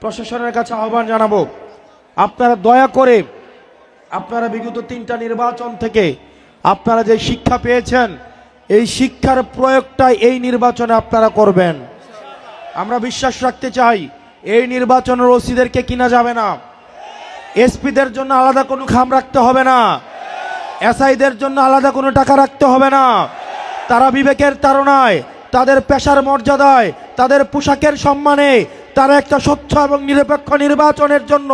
প্রশাসনের কাছে আহ্বান জানাবো, আপনারা দয়া করে আপনারা বিগত 3টা নির্বাচন থেকে আপনারা যে শিক্ষা পেয়েছেন এই শিক্ষার প্রয়োগটা এই নির্বাচনে আপনারা করবেন। আমরা বিশ্বাস রাখতে চাই এই নির্বাচনের ওসিদেরকে কিনা যাবে না, এসপিদের জন্য আলাদা কোনো খাম রাখতে হবে না, এসআইদের জন্য আলাদা কোনো টাকা রাখতে হবে না। তারা বিবেকের তাড়নায়, তাদের পেশার মর্যাদায়, তাদের পোশাকের সম্মানে তারা একটা স্বচ্ছ এবং নিরপেক্ষ নির্বাচনের জন্য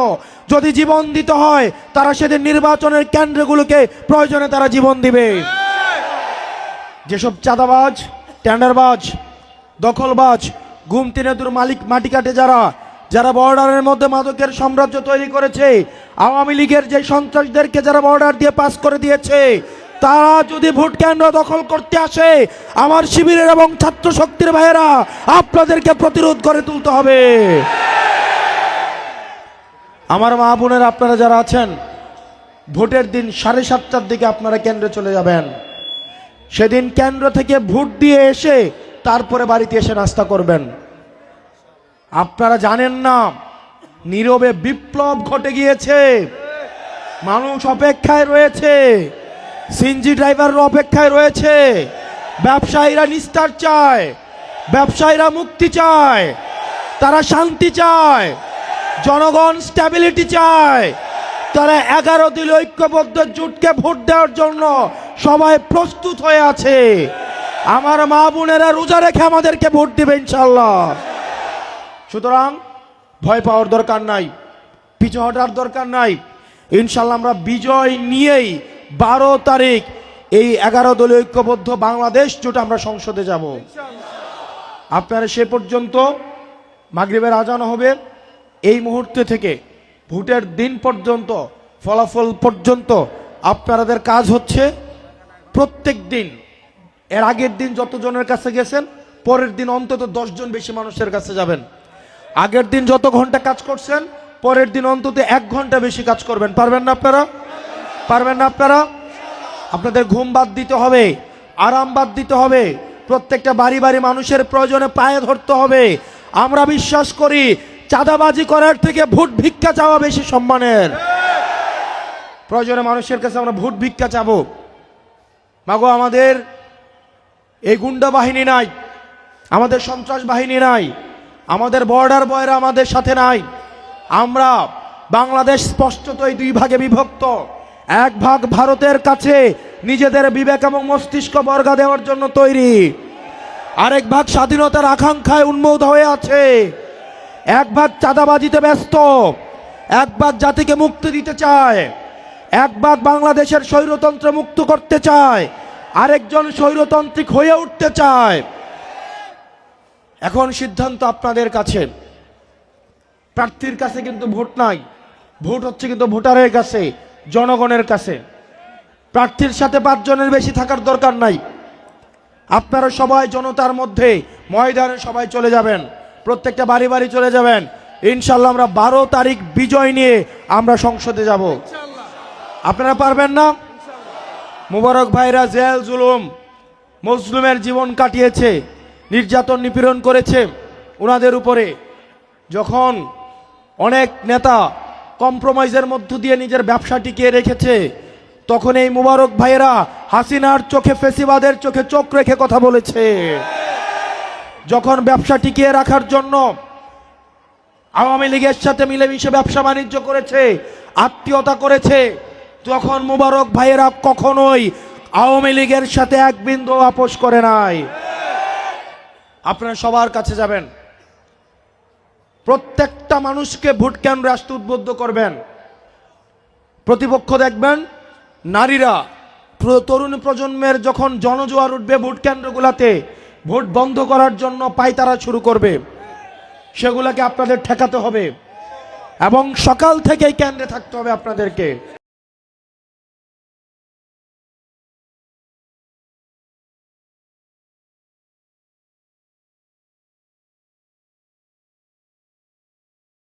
যদি জীবন দিতে হয় তারা সেদিন নির্বাচনের কেন্দ্রগুলোকে প্রয়োজনে তারা জীবন দিবে। যেসব চাঁদাবাজ, টেন্ডারবাজ, দখলবাজ, গুমতি নেতুর মালিক, মাটি কাটে যারা বর্ডারের মধ্যে মাদকের সাম্রাজ্য তৈরি করেছে, আওয়ামী লীগের যে সন্ত্রাসীদেরকে যারা বর্ডার দিয়ে পাস করে দিয়েছে, তারা যদি ভোট কেন্দ্র দখল করতে আসে আমার শিবিরের এবং ছাত্র শক্তির ভাইয়েরা আপনাদেরকে প্রতিরোধ করে তুলতে হবে। আমার মা বোনেরা আপনারা যারা আছেন, ভোটের দিন 7:30টার দিকে আপনারা কেন্দ্রে চলে যাবেন। সেদিন কেন্দ্র থেকে ভোট দিয়ে এসে তারপরে বাড়িতে এসে নাস্তা করবেন। আপনারা জানেন না নীরবে বিপ্লব ঘটে গিয়েছে, মানুষ অপেক্ষায় রয়েছে, সিএনজি ড্রাইভাররা অপেক্ষায় রয়েছে, ব্যবসায়ীরা নিস্তার চায়, ব্যবসায়ীরা মুক্তি চায়, তারা শান্তি চায়, জনগণ স্ট্যাবিলিটি চায়, তারা 11 দলীয় ঐক্যবদ্ধ জোটকে ভোট দেওয়ার জন্য সবাই প্রস্তুত হয়ে আছে। আমার মা বোনেরা রোজা রেখে আমাদেরকে ভোট দিবে ইনশাআল্লাহ। সুতরাং ভয় পাওয়ার দরকার নাই, পিছু হটার দরকার নাই। ইনশাআল্লাহ আমরা বিজয় নিয়েই 12 তারিখ এই 11 দলীয় ঐক্যবদ্ধ বাংলাদেশ জোট আমরা সংসদে যাব। আপনারা সে পর্যন্ত মাগরিবের আজান হবে, এই মুহূর্তে থেকে ভোটের দিন পর্যন্ত, ফলাফল পর্যন্ত আপনাদের কাজ হচ্ছে প্রত্যেক দিন, এর আগের দিন যতজনের কাছে গেছেন পরের দিন অন্তত 10 জন বেশি মানুষের কাছে যাবেন। আগের দিন যত ঘন্টা কাজ করছেন পরের দিন অন্তত 1 ঘন্টা বেশি কাজ করবেন। পারবেন না আপনারা? পারবেন না আপনারা? আপনাদের ঘুম বাদ দিতে হবে, আরাম বাদ দিতে হবে, প্রত্যেকটা বাড়ি বাড়ি মানুষের প্রয়োজনে পায়ে ধরতে হবে। আমরা বিশ্বাস করি চাঁদাবাজি করার থেকে ভোট ভিক্ষা চাওয়া বেশি সম্মানের। প্রয়োজনে মানুষের কাছে আমরা ভোট ভিক্ষা চাবো। মাগো, আমাদের এই গুন্ডা বাহিনী নাই, আমাদের সন্ত্রাস বাহিনী নাই, আমাদের বর্ডার বয়রা আমাদের সাথে নাই। আমরা বাংলাদেশ স্পষ্টতই 2 ভাগে বিভক্ত। এক ভাগ ভারতের কাছে নিজেদের বিবেক এবং মস্তিষ্ক বর্গা দেওয়ার জন্য তৈরি, আরেক ভাগ স্বাধীনতার আকাঙ্ক্ষায় উন্মুক্ত হয়ে আছে। এক ভাগ চাঁদাবাজিতে ব্যস্ত, এক ভাগ জাতিকে মুক্তি দিতে চায়, এক ভাগ বাংলাদেশের স্বৈরতন্ত্র মুক্ত করতে চায়, আরেকজন স্বৈরতান্ত্রিক হয়ে উঠতে চায়। এখন সিদ্ধান্ত আপনাদের কাছে। প্রার্থীর কাছে কিন্তু ভোট নাই, ভোট হচ্ছে কিন্তু ভোটারের কাছে, জনগণের কাছে। প্রার্থীর সাথে 5 জনের বেশি থাকার দরকার নাই। আপনারা সবাই জনতার মধ্যে ময়দানে সবাই চলে যাবেন, প্রত্যেকটা বাড়ি বাড়ি চলে যাবেন। ইনশাআল্লাহ আমরা 12 তারিখ বিজয় নিয়ে আমরা সংসদে যাব। আপনারা পারবেন না? মুবারক ভাইরা জেল জুলুম মজলুমের জীবন কাটিয়েছে, নির্যাতন নিপীড়ন করেছে ওনাদের উপরে। যখন অনেক নেতা কম্প্রোমাইজের মধ্য দিয়ে নিজের ব্যবসা টিকিয়ে রেখেছে, তখন এই মুবারক ভাইয়েরা হাসিনার চোখে, ফেসিবাদের চোখে চোখ রেখে কথা বলেছে। যখন ব্যবসা টিকিয়ে রাখার জন্য আওয়ামী লীগের সাথে মিলেমিশে ব্যবসা বাণিজ্য করেছে, আত্মীয়তা করেছে, তখন মুবারক ভাইয়েরা কখনোই আওয়ামী লীগের সাথে 1 বিন্দু আপোষ করে নাই। আপনারা সবার কাছে যাবেন, প্রত্যেকটা মানুষকে ভোট কেন্দ্রে আসতে উদ্বুদ্ধ করবেন। প্রতিপক্ষ দেখবেন নারীরা, তরুণ প্রজন্মের যখন জনজোয়ার উঠবে ভোট কেন্দ্রগুলোতে, ভোট বন্ধ করার জন্য পায়তারা শুরু করবে, সেগুলোকে আপনাদের ঠেকাতে হবে এবং সকাল থেকেই কেন্দ্রে থাকতে হবে আপনাদেরকে।